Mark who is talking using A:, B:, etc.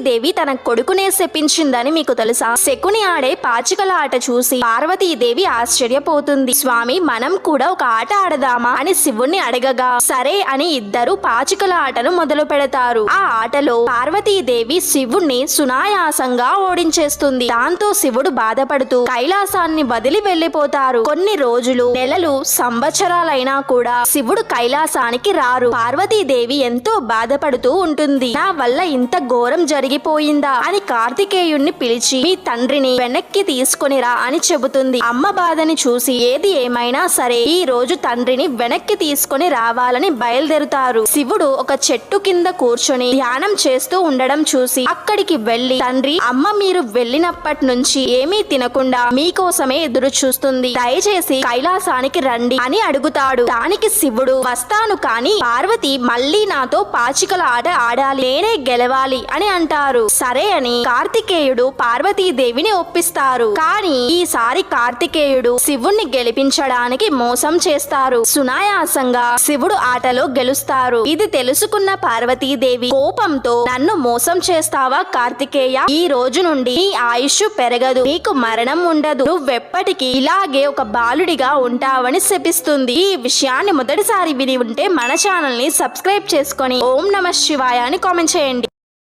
A: పార్వతీదేవి తన కొడుకునే శపించిందని మీకు తెలుసా? శకుని ఆడే పాచికల ఆట చూసి పార్వతీదేవి ఆశ్చర్యపోతుంది. స్వామి, మనం కూడా ఒక ఆట ఆడదామా అని శివుణ్ణి అడగగా సరే అని ఇద్దరు పాచికల ఆటను మొదలు పెడతారు. ఆ ఆటలో పార్వతీదేవి శివుణ్ణి సునాయాసంగా ఓడించేస్తుంది. దాంతో శివుడు బాధపడుతూ కైలాసాన్ని వదిలి వెళ్లిపోతారు. కొన్ని రోజులు, నెలలు, సంవత్సరాలైనా కూడా శివుడు కైలాసానికి రారు. పార్వతీదేవి ఎంతో బాధపడుతూ ఉంటుంది. నా వల్ల ఇంత ఘోరం జరిగిపోయిందా అని కార్తికేయుణ్ణి పిలిచి మీ తండ్రిని వెనక్కి తీసుకొనిరా అని చెబుతుంది. అమ్మ బాధని చూసి ఏది ఏమైనా సరే ఈ రోజు తండ్రిని వెనక్కి తీసుకొని రావాలని బయలుదేరుతారు. శివుడు ఒక చెట్టు కింద కూర్చొని ధ్యానం చేస్తూ ఉండడం చూసి అక్కడికి వెళ్లి, తండ్రి, అమ్మ మీరు వెళ్ళినప్పటి నుంచి ఏమీ తినకుండా మీకోసమే ఎదురు చూస్తుంది, దయచేసి కైలాసానికి రండి అని అడుగుతాడు. దానికి శివుడు, వస్తాను, కానీ పార్వతి మళ్ళీ నాతో పాచికల ఆట ఆడాలి, నేనే గెలవాలి అని అంటారు. సరే అని కార్తికేయుడు పార్వతీదేవిని ఒప్పిస్తారు. కానీ ఈసారి కార్తికేయుడు శివుణ్ణి గెలిపించడానికి మోసం చేస్తారు. సునాయాసంగా శివుడు ఆటలో గెలుస్తారు. ఇది తెలుసుకున్న పార్వతీదేవి కోపంతో, నన్ను మోసం చేస్తావా కార్తికేయ? ఈ రోజు నుండి నీ ఆయుష్ పెరగదు, నీకు మరణం ఉండదు, నువ్వెప్పటికీ ఇలాగే ఒక బాలుడిగా ఉంటావని శపిస్తుంది. ఈ విషయాన్ని మొదటిసారి విని ఉంటే మన ఛానల్ ని సబ్స్క్రైబ్ చేసుకొని ఓం నమః శివాయ అని కామెంట్ చేయండి.